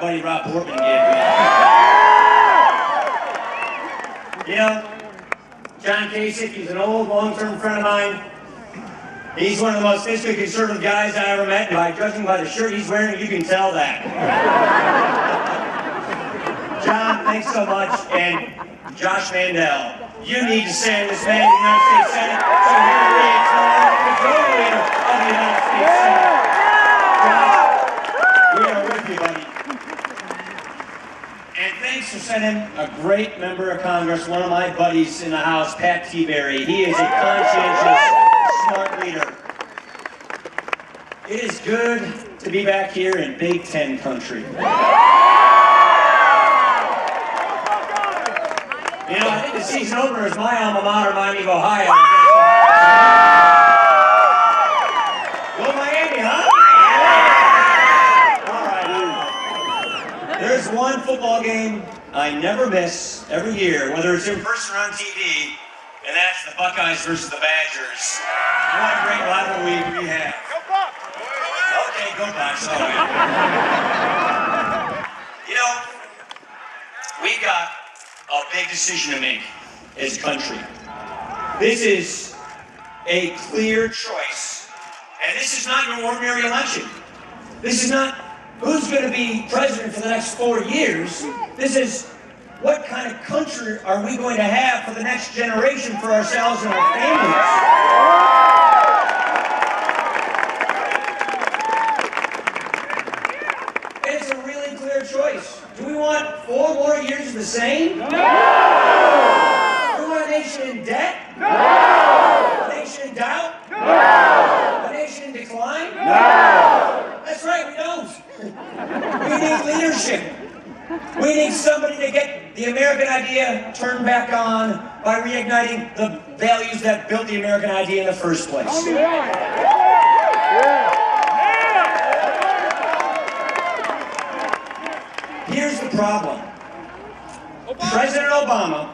buddy Rob Portman gave me. You know, John Kasich, he's an old, long-term friend of mine. He's one of the most fiscally conservative guys I ever met, and by judging by the shirt he's wearing, you can tell that. John, thanks so much, and Josh Mandel, you need to send this man to the United States Senate, so here he is, the leader of the United States Senate. Josh, we are with you, buddy. And thanks for sending a great member of Congress, one of my buddies in the House, Pat Tiberi. He is a conscientious, smart leader. It is good to be back here in Big Ten country. You know, I think the season opener is my alma mater, Miami of Ohio. Go Miami, huh? All right. There's one football game I never miss every year, whether it's in person or on TV, and that's the Buckeyes versus the Badgers. What a great rivalry we have. Go Bucks! Okay, go Bucks. All right. You know, we've got a big decision to make as a country. This is a clear choice, and this is not your ordinary election. This is not who's going to be president for the next 4 years. This is what kind of country are we going to have for the next generation for ourselves and our families. And it's a really clear choice. Do we want 4 more years of the same? No! Do we want a nation in debt? No! A nation in doubt? No! A nation in decline? No! That's right, we don't. We need leadership. We need somebody to get the American idea turned back on by reigniting the values that built the American idea in the first place. Here's the problem. President Obama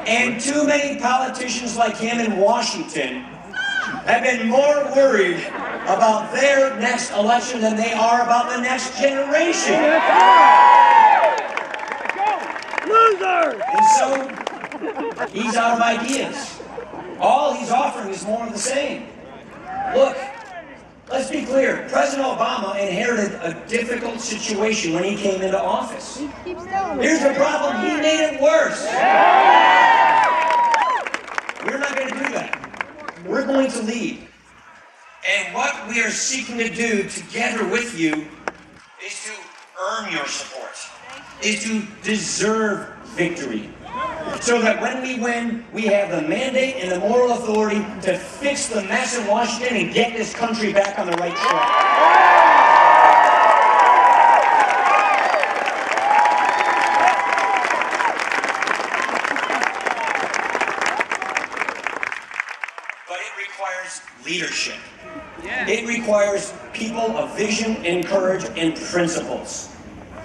and too many politicians like him in Washington have been more worried about their next election than they are about the next generation. Losers! And so, he's out of ideas. All he's offering is more of the same. Look, let's be clear. President Obama inherited a difficult situation when he came into office. Here's the problem. He made it worse. We're not going to do that. We're going to lead. And what we are seeking to do together with you is to earn your support, is to deserve victory. So that when we win, we have the mandate and the moral authority to fix the mess in Washington and get this country back on the right track. But it requires leadership. It requires people of vision and courage and principles.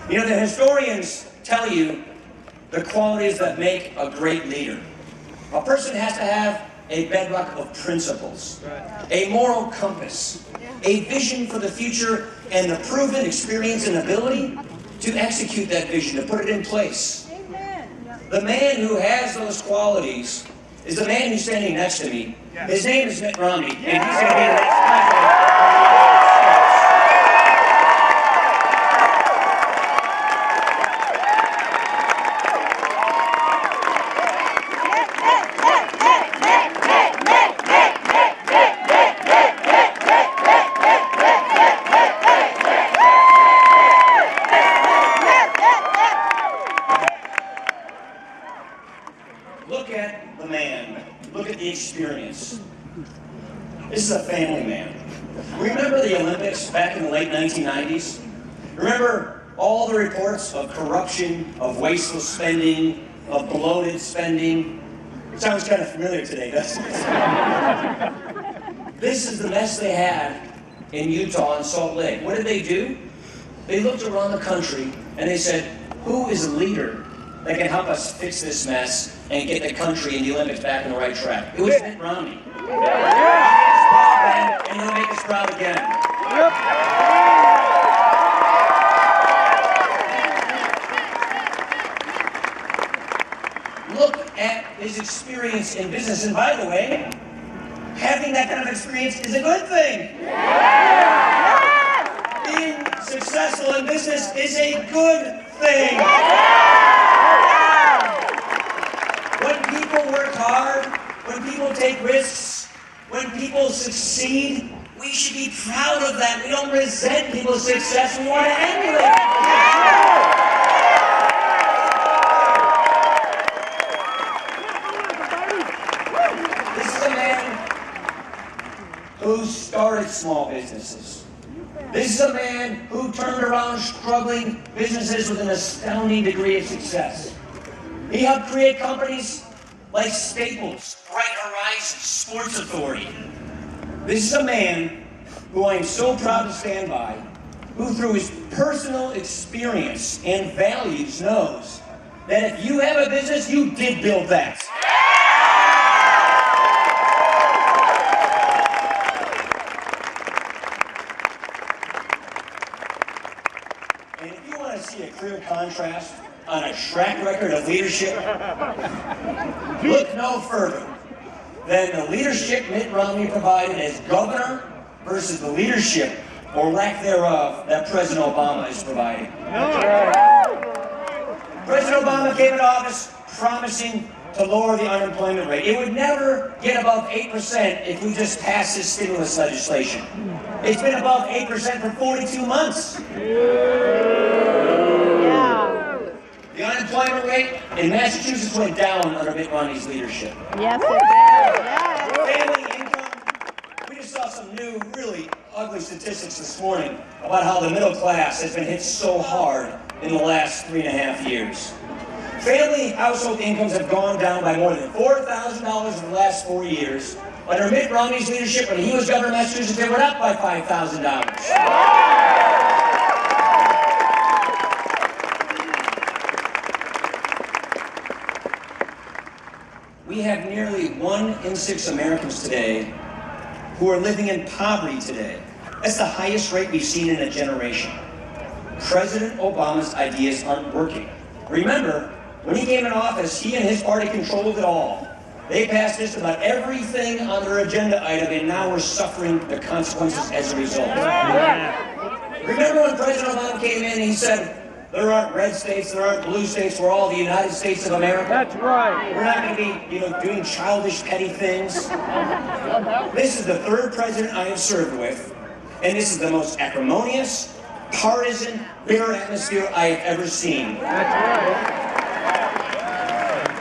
You know, the historians tell you the qualities that make a great leader. A person has to have a bedrock of principles, a moral compass, a vision for the future, and the proven experience and ability to execute that vision, to put it in place. The man who has those qualities is the man who's standing next to me. His name is Mitt Romney, and he's going to be the next president. Look at the man. Look at the experience. This is a family man. Remember the Olympics back in the late 1990s? Remember all the reports of corruption, of wasteful spending, of bloated spending? It sounds kind of familiar today, doesn't it? This is the mess they had in Utah and Salt Lake. What did they do? They looked around the country and they said, who is a leader that can help us fix this mess and get the country and the Olympics back on the right track? It was Mitt Romney. And he'll make us proud again. at his experience in business. And by the way, having that kind of experience is a good thing. Being successful in business is a good thing. When people work hard, when people take risks, when people succeed, we should be proud of that. We don't resent people's success. We want to emulate it. This is a man who started small businesses. This is a man who turned around struggling businesses with an astounding degree of success. He helped create companies like Staples, Bright Horizons, Sports Authority. This is a man who I am so proud to stand by, who through his personal experience and values knows that if you have a business, you did build that. And if you want to see a clear contrast on a track record of leadership, look no further than the leadership Mitt Romney provided as governor versus the leadership, or lack thereof, that President Obama is providing. President Obama came into office promising to lower the unemployment rate. It would never get above 8% if we just passed this stimulus legislation. It's been above 8% for 42 months. The unemployment rate in Massachusetts went down under Mitt Romney's leadership. Yes, it did. Yes. Family income. We just saw some new, really ugly statistics this morning about how the middle class has been hit so hard in the last 3.5 years. Family household incomes have gone down by more than $4,000 in the last 4 years. Under Mitt Romney's leadership, when he was governor of Massachusetts, they went up by $5,000. We have nearly 1 in 6 Americans today who are living in poverty today. That's the highest rate we've seen in a generation. President Obama's ideas aren't working. Remember, when he came in office, he and his party controlled it all. They passed just about everything on their agenda item, and now we're suffering the consequences as a result. Remember when President Obama came in and he said, there aren't red states, there aren't blue states, we're all the United States of America. That's right. We're not going to be, doing childish, petty things. This is the third president I have served with, and this is the most acrimonious, partisan, bitter atmosphere I have ever seen. That's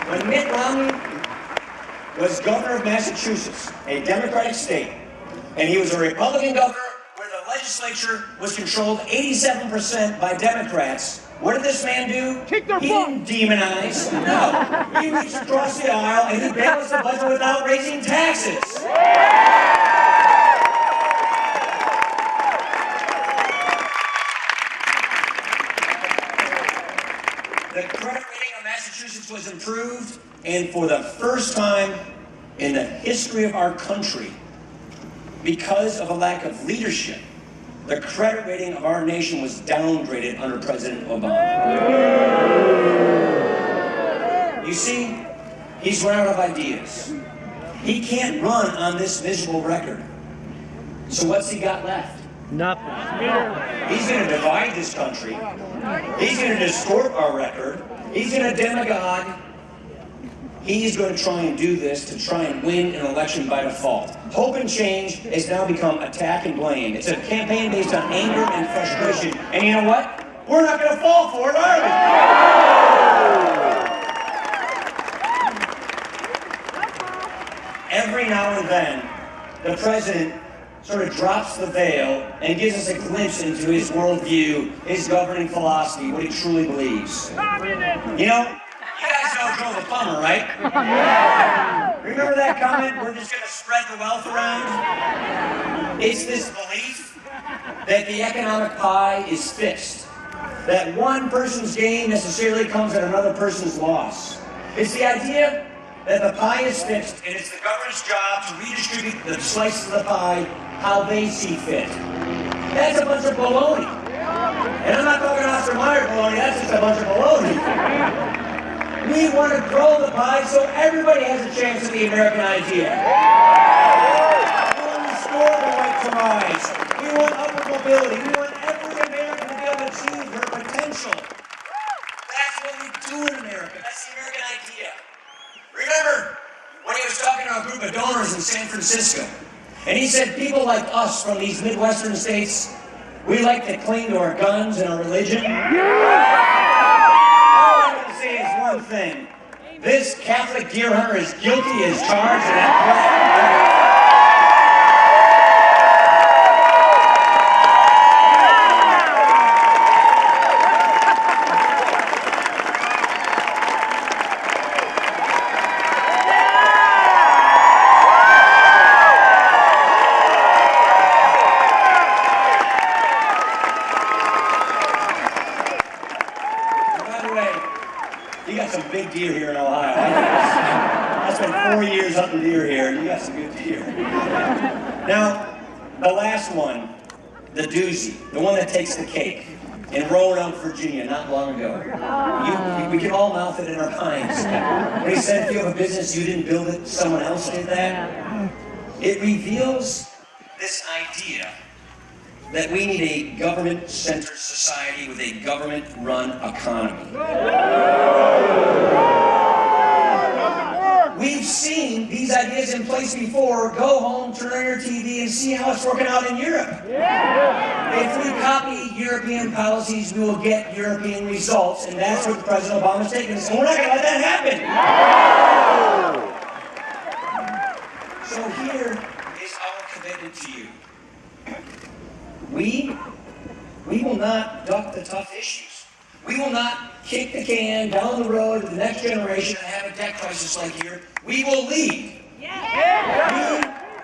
right. When Mitt Romney was governor of Massachusetts, a Democratic state, and he was a Republican governor, where the legislature was controlled 87% by Democrats. What did this man do? He didn't demonize. No. He reached across the aisle and he balanced the budget without raising taxes. The credit rating of Massachusetts was improved, and for the first time in the history of our country, because of a lack of leadership, the credit rating of our nation was downgraded under President Obama. You see, he's run out of ideas. He can't run on this miserable record. So what's he got left? Nothing. He's going to divide this country. He's going to distort our record. He's going to demagogue. He's going to try and do this to try and win an election by default. Hope and change has now become attack and blame. It's a campaign based on anger and frustration. And you know what? We're not going to fall for it, are we? Every now and then, the president sort of drops the veil and gives us a glimpse into his worldview, his governing philosophy, what he truly believes. You guys know Joe the plumber, right? Remember that comment, we're just going to spread the wealth around? It's this belief that the economic pie is fixed, that one person's gain necessarily comes at another person's loss. It's the idea that the pie is fixed and it's the government's job to redistribute the slices of the pie how they see fit. That's a bunch of baloney. And I'm not talking Oscar Mayer baloney, that's just a bunch of baloney. We want to grow the pie so everybody has a chance at the American idea. We want to restore the right to rise. We want upward mobility. We want every American to be able to achieve her potential. That's what we do in America. That's the American idea. Remember when he was talking to a group of donors in San Francisco, and he said people like us from these Midwestern states, we like to cling to our guns and our religion. All I'm going to say is one thing. This Catholic deer hunter is guilty as charged in that plan. You got some big deer here in Ohio. I spent 4 years hunting deer here, and you got some good deer. Now, the last one, the doozy, the one that takes the cake, in Roanoke, Virginia, not long ago. We can all mouth it in our minds. When he said, if you have a business, you didn't build it, someone else did that. It reveals this idea that we need a government-centered society with a government-run economy. We've seen these ideas in place before. Go home, turn on your TV, and see how it's working out in Europe. If we copy European policies, we will get European results, and that's what President Obama's taking us. And we're not going to let that happen. So here is our commitment to you. We will not duck the tough issues. We will not kick the can down the road to the next generation and have a debt crisis like here. We will lead.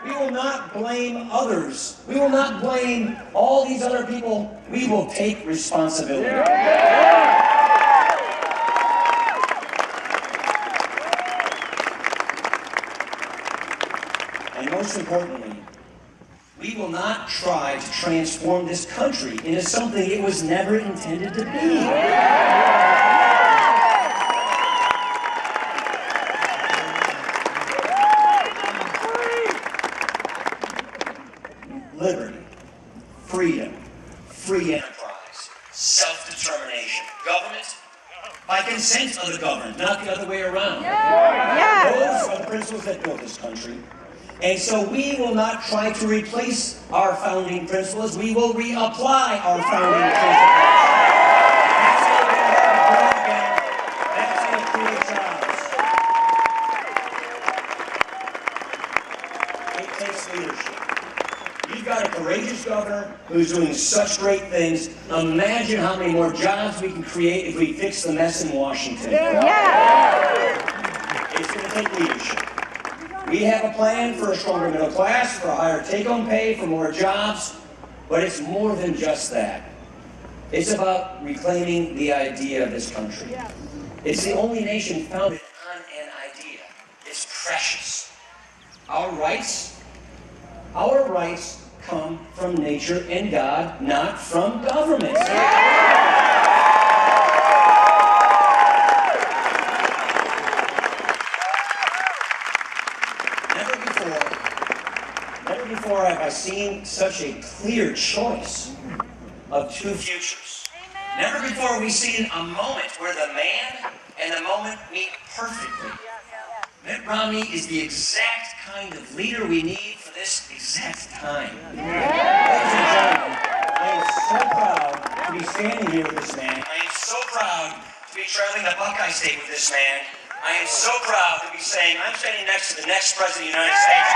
We will not blame others. We will not blame all these other people. We will take responsibility. And most importantly, we will not try to transform this country into something it was never intended to be. Liberty, freedom, free enterprise, self-determination, government by consent of the governed, not the other way around. Those are the principles that built this country. And so we will not try to replace our founding principles. We will reapply our founding principles. That's how we have broadband. That's how we create jobs. It takes leadership. You've got a courageous governor who's doing such great things. Imagine how many more jobs we can create if we fix the mess in Washington. It's going to take leadership. We have a plan for a stronger middle class, for a higher take-home pay, for more jobs, but it's more than just that. It's about reclaiming the idea of this country. It's the only nation founded on an idea. It's precious. Our rights come from nature and God, not from government. Never before have I seen such a clear choice of two futures. Never before have we seen a moment where the man and the moment meet perfectly. Mitt Romney is the exact kind of leader we need for this exact time. Ladies and gentlemen, I am so proud to be standing here with this man. I am so proud to be traveling to Buckeye State with this man. I am so proud to be saying I'm standing next to the next president of the United States.